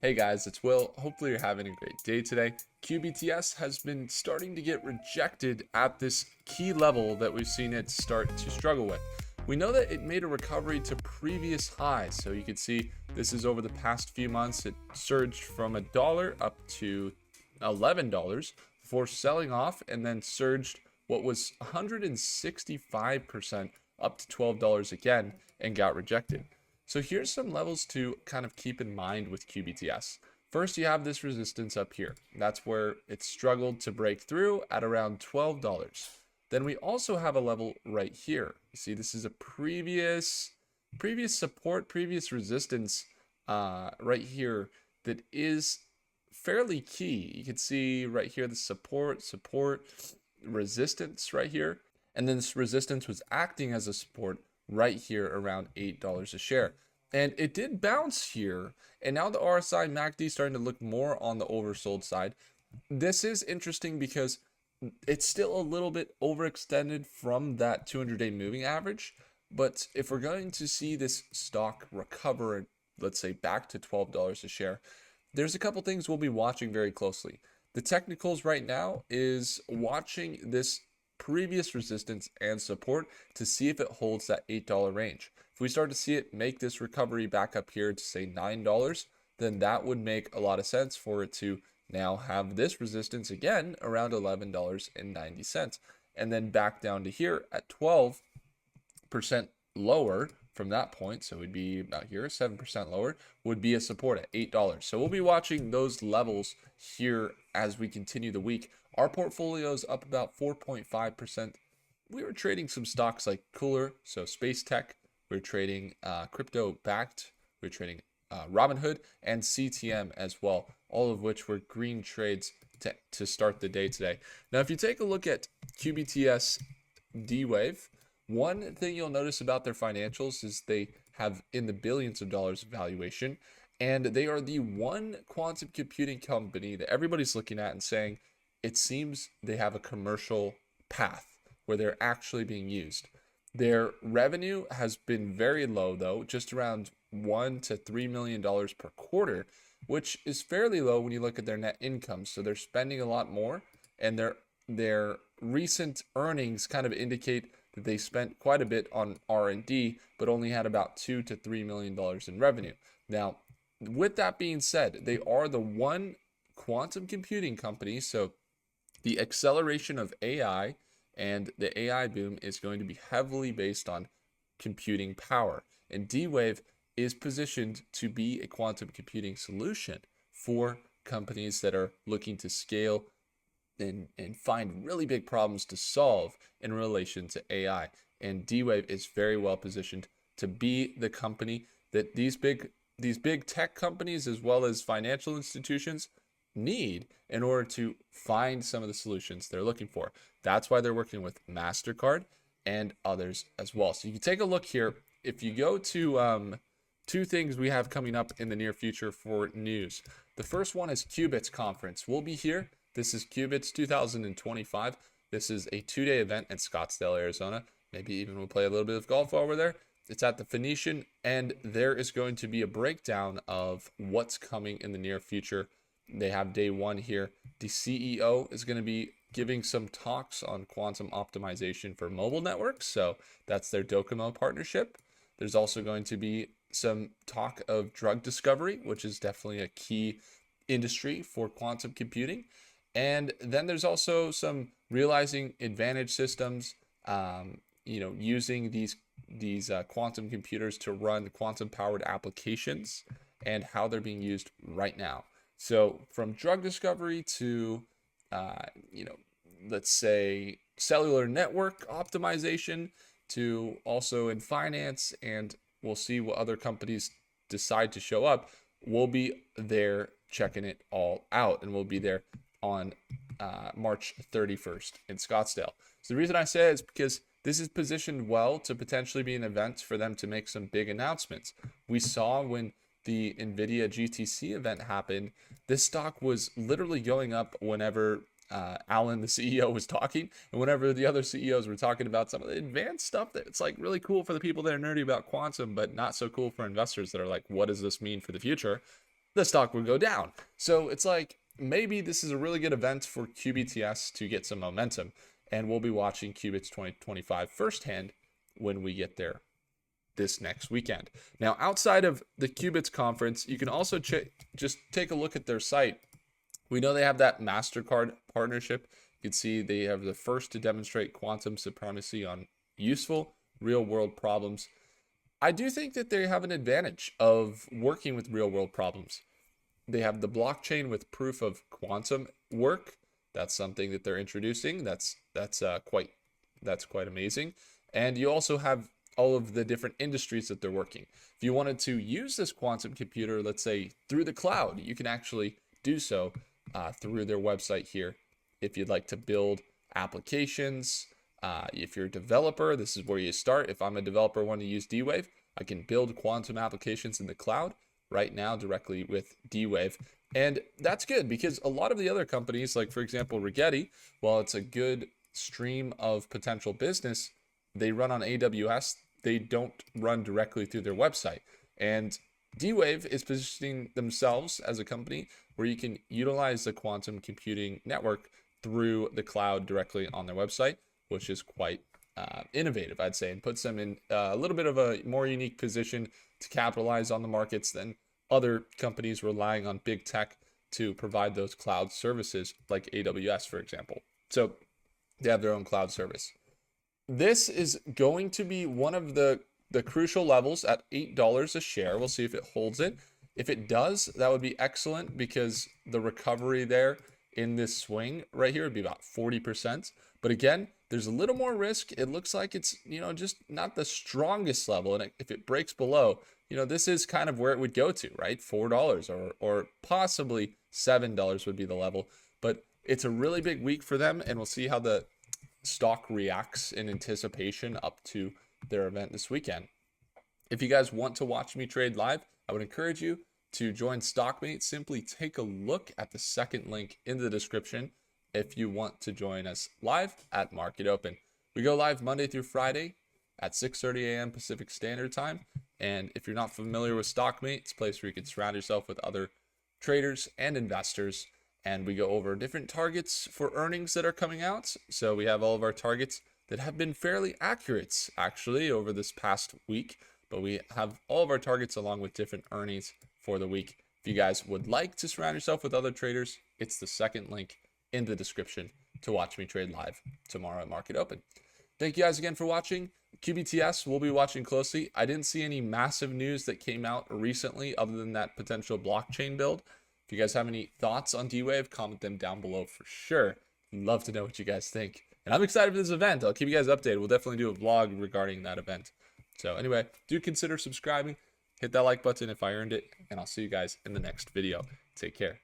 Hey guys, it's Will. Hopefully you're having a great day today. QBTS has been starting to get rejected at this key level that we've seen it start to struggle with. We know that it made a recovery to previous highs. So you can see this is over the past few months. It surged from a dollar up to $11 before selling off and then surged what was 165% up to $12 again and got rejected. So here's some levels to kind of keep in mind with QBTS. First, you have this resistance up here. That's where it struggled to break through at around $12. Then we also have a level right here. You see, this is a previous support, previous resistance right here that is fairly key. You can see right here the support, resistance right here. And then this resistance was acting as a support right here around $8 a share. And it did bounce here. And now the RSI MACD is starting to look more on the oversold side. This is interesting because it's still a little bit overextended from that 200-day moving average. But if we're going to see this stock recover, let's say back to $12 a share, there's a couple things we'll be watching very closely. The technicals right now is watching this previous resistance and support to see if it holds that $8 range. If we start to see it make this recovery back up here to say $9, then that would make a lot of sense for it to now have this resistance again around $11.90 and then back down to here at 12% lower from that point. So we'd be about here, 7% lower would be a support at $8. So we'll be watching those levels here as we continue the week. Our portfolio is up about 4.5%. We were trading some stocks like Cooler, so Space Tech. We were trading crypto backed. We were trading Robinhood and CTM as well, all of which were green trades to start the day today. Now, if you take a look at QBTS D-Wave, one thing you'll notice about their financials is they have in the billions of dollars of valuation, and they are the one quantum computing company that everybody's looking at and saying it seems they have a commercial path where they're actually being used. Their revenue has been very low, though, just around $1 to $3 million per quarter, which is fairly low when you look at their net income. So they're spending a lot more, and their recent earnings kind of indicate that they spent quite a bit on R&D, but only had about $2 to $3 million in revenue. Now, with that being said, they are the one quantum computing company, so the acceleration of AI and the AI boom is going to be heavily based on computing power. And D-Wave is positioned to be a quantum computing solution for companies that are looking to scale and find really big problems to solve in relation to AI. And D-Wave is very well positioned to be the company that these big tech companies as well as financial institutions need in order to find some of the solutions they're looking for. That's why they're working with MasterCard and others as well. So you can take a look here. If you go to two things we have coming up in the near future for news. The first one is Qubits conference. We'll be here. This is Qubits 2025. This is a 2-day event in Scottsdale, Arizona. Maybe even we'll play a little bit of golf while we're there. It's at the Phoenician, and there is going to be a breakdown of what's coming in the near future. They have day one here. The CEO is going to be giving some talks on quantum optimization for mobile networks. So that's their Docomo partnership. There's also going to be some talk of drug discovery, which is definitely a key industry for quantum computing. And then there's also some realizing advantage systems, using these quantum computers to run quantum powered applications and how they're being used right now. So from drug discovery to, let's say cellular network optimization to also in finance, and we'll see what other companies decide to show up. We'll be there checking it all out, and we'll be there on March 31st in Scottsdale. So the reason I say it is because this is positioned well to potentially be an event for them to make some big announcements. We saw when the NVIDIA GTC event happened, this stock was literally going up whenever Alan, the CEO, was talking, and whenever the other CEOs were talking about some of the advanced stuff that it's like really cool for the people that are nerdy about quantum, but not so cool for investors that are like, what does this mean for the future? the stock would go down. So it's like, maybe this is a really good event for QBTS to get some momentum. And we'll be watching Qubits 2025 firsthand when we get there this next weekend. Now, outside of the Qubits conference, you can also just take a look at their site. We know they have that MasterCard partnership. You can see they have the first to demonstrate quantum supremacy on useful real-world problems. I do think that they have an advantage of working with real-world problems. They have the blockchain with proof of quantum work. That's something that they're introducing. That's quite amazing. And you also have all of the different industries that they're working. If you wanted to use this quantum computer, let's say through the cloud, you can actually do so through their website here. If you'd like to build applications, if you're a developer, this is where you start. If I'm a developer wanting to use D-Wave, I can build quantum applications in the cloud right now directly with D-Wave. And that's good because a lot of the other companies, like for example, Rigetti, while it's a good stream of potential business, they run on AWS. They don't run directly through their website. And D-Wave is positioning themselves as a company where you can utilize the quantum computing network through the cloud directly on their website, which is quite innovative, I'd say, and puts them in a little bit of a more unique position to capitalize on the markets than other companies relying on big tech to provide those cloud services like AWS, for example. So they have their own cloud service. This is going to be one of the crucial levels at $8 a share. We'll see if it holds it. If it does, that would be excellent because the recovery there in this swing right here would be about 40%. But again, there's a little more risk. It looks like it's, just not the strongest level. And if it breaks below, this is kind of where it would go to, right? $4 or possibly $7 would be the level. But it's a really big week for them, and we'll see how the stock reacts in anticipation up to their event this weekend. If you guys want to watch me trade live, I would encourage you to join Stockmate. Simply take a look at the second link in the description if you want to join us live at Market Open. We go live Monday through Friday at 6:30 a.m. Pacific Standard Time. And if you're not familiar with Stockmate, it's a place where you can surround yourself with other traders and investors. And we go over different targets for earnings that are coming out. So we have all of our targets that have been fairly accurate, actually, over this past week. But we have all of our targets along with different earnings for the week. If you guys would like to surround yourself with other traders, it's the second link in the description to watch me trade live tomorrow at Market Open. Thank you guys again for watching. QBTS, we'll be watching closely. I didn't see any massive news that came out recently other than that potential blockchain build. If you guys have any thoughts on D-Wave, comment them down below for sure. I'd love to know what you guys think. And I'm excited for this event. I'll keep you guys updated. We'll definitely do a vlog regarding that event. So anyway, do consider subscribing. Hit that like button if I earned it. And I'll see you guys in the next video. Take care.